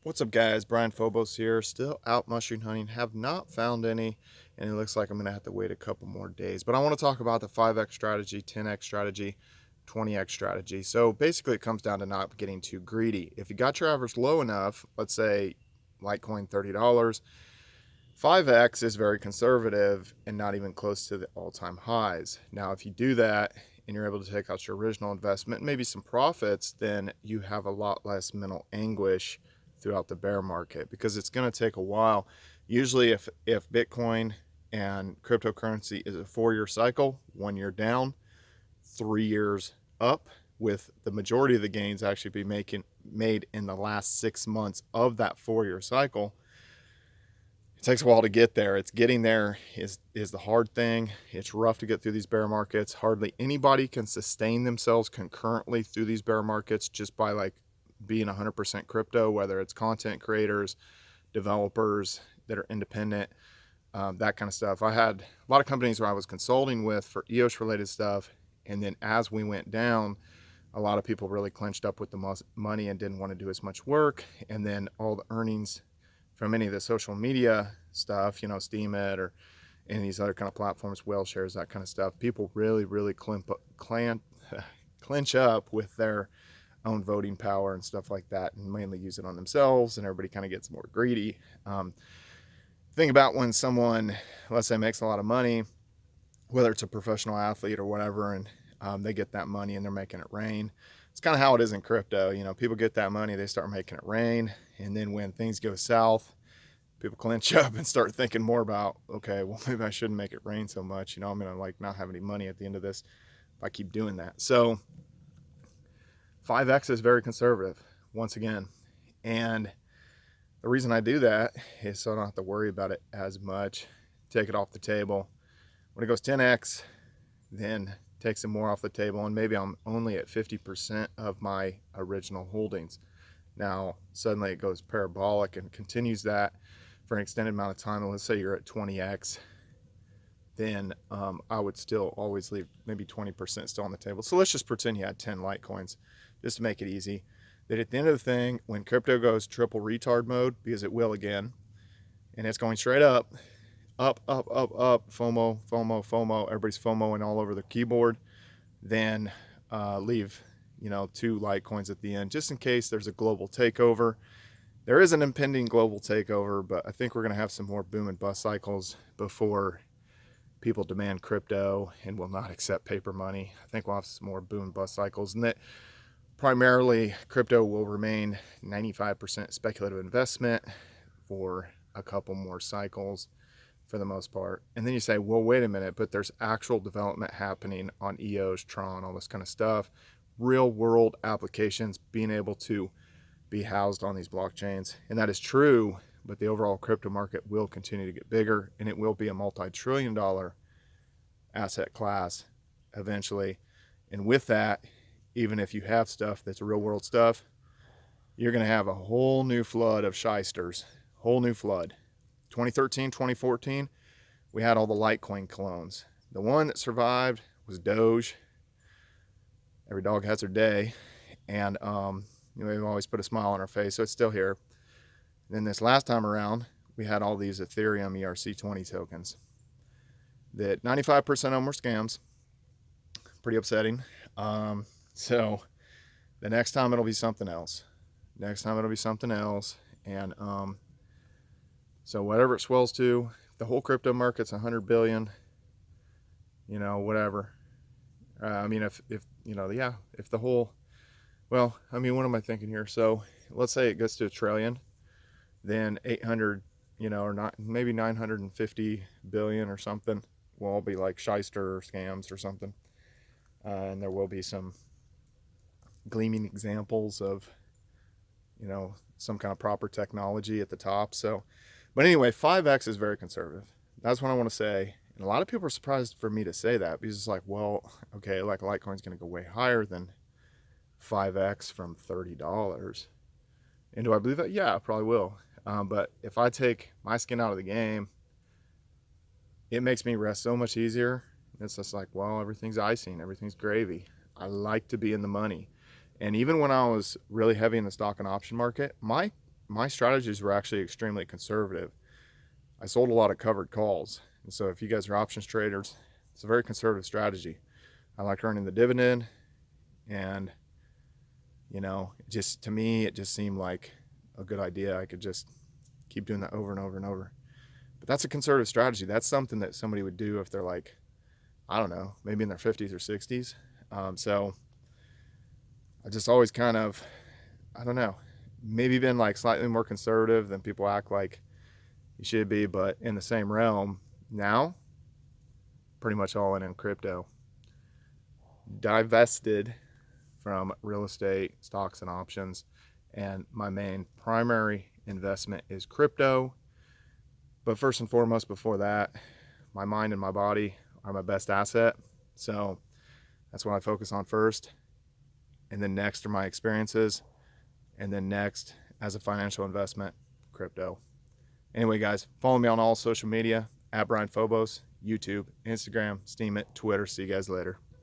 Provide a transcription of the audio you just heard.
What's up, guys? Brian Phobos here, still out mushroom hunting. Have not found any, and it looks like I'm going to have to wait a couple more days. But I want to talk about the 5x strategy, 10x strategy, 20x strategy. So basically, it comes down to not getting too greedy. If you got your average low enough, let's say Litecoin $30, 5x is very conservative and not even close to the all-time highs. Now, if you do that and you're able to take out your original investment, maybe some profits, then you have a lot less mental anguish throughout the bear market, because it's going to take a while. Usually if Bitcoin and cryptocurrency is a 4-year cycle, 1 year down, 3 years up, with the majority of the gains actually be made in the last 6 months of that 4-year cycle. It takes a while to get there. It's getting there is the hard thing. It's rough to get through these bear markets. Hardly anybody can sustain themselves concurrently through these bear markets just by being 100% crypto, whether it's content creators, developers that are independent, that kind of stuff. I had a lot of companies where I was consulting with for EOS related stuff, and then as we went down, a lot of people really clenched up with the money and didn't want to do as much work. And then all the earnings from any of the social media stuff, Steemit or any of these other kind of platforms, whale shares, that kind of stuff, people really clinch up with their own voting power and stuff like that, and mainly use it on themselves, and everybody kind of gets more greedy. Think about when someone, let's say, makes a lot of money, whether it's a professional athlete or whatever, and they get that money and they're making it rain. It's kind of how it is in crypto. People get that money, they start making it rain, and then when things go south, people clinch up and start thinking more about, okay, well, maybe I shouldn't make it rain so much. I'm gonna not have any money at the end of this if I keep doing that. So 5x is very conservative, once again. And the reason I do that is so I don't have to worry about it as much, take it off the table. When it goes 10x, then take some more off the table, and maybe I'm only at 50% of my original holdings. Now, suddenly it goes parabolic and continues that for an extended amount of time. And let's say you're at 20x, then I would still always leave maybe 20% still on the table. So let's just pretend you had 10 Litecoins, just to make it easy, that at the end of the thing, when crypto goes triple retard mode, because it will again, and it's going straight up, FOMO, everybody's FOMOing all over the keyboard, then leave, 2 Litecoins at the end, just in case there's a global takeover. There is an impending global takeover, but I think we're going to have some more boom and bust cycles before people demand crypto and will not accept paper money. I think we'll have some more boom and bust cycles, and that primarily crypto will remain 95% speculative investment for a couple more cycles for the most part. And then you say, well, wait a minute, but there's actual development happening on EOS, Tron, all this kind of stuff, real world applications being able to be housed on these blockchains. And that is true, but the overall crypto market will continue to get bigger, and it will be a multi-trillion-dollar asset class eventually. And with that, even if you have stuff that's real world stuff, you're going to have a whole new flood of shysters, whole new flood. 2013, 2014, we had all the Litecoin clones. The one that survived was Doge. Every dog has their day. And we've always put a smile on our face, so it's still here. Then this last time around, we had all these Ethereum ERC20 tokens that 95% of them were scams. Pretty upsetting. So the next time it'll be something else. And so whatever it swells to, the whole crypto market's 100 billion, whatever. If the whole, what am I thinking here? So let's say it gets to 1 trillion, then 800, or not, maybe 950 billion or something will all be like shyster or scams or something. And there will be some gleaming examples of, some kind of proper technology at the top. So, but anyway, 5x is very conservative. That's what I want to say. And a lot of people are surprised for me to say that, because it's like, well, okay, like Litecoin's going to go way higher than 5x from $30. And do I believe that? Yeah, I probably will. But if I take my skin out of the game, it makes me rest so much easier. It's just like, well, everything's icing, everything's gravy. I like to be in the money. And even when I was really heavy in the stock and option market, my my strategies were actually extremely conservative. I sold a lot of covered calls. And so if you guys are options traders, it's a very conservative strategy. I like earning the dividend, and just to me, it just seemed like a good idea. I could just keep doing that over and over and over. But that's a conservative strategy. That's something that somebody would do if they're like, I don't know, maybe in their 50s or 60s. So I just always kind of, I don't know, maybe been like slightly more conservative than people act like you should be, but in the same realm now, pretty much all in crypto. Divested from real estate, stocks, and options, and my main primary investment is crypto. But first and foremost, before that, my mind and my body are my best asset. So that's what I focus on first. And then next are my experiences. And then next, as a financial investment, crypto. Anyway, guys, follow me on all social media at Brian Phobos, YouTube, Instagram, Steemit, Twitter. See you guys later.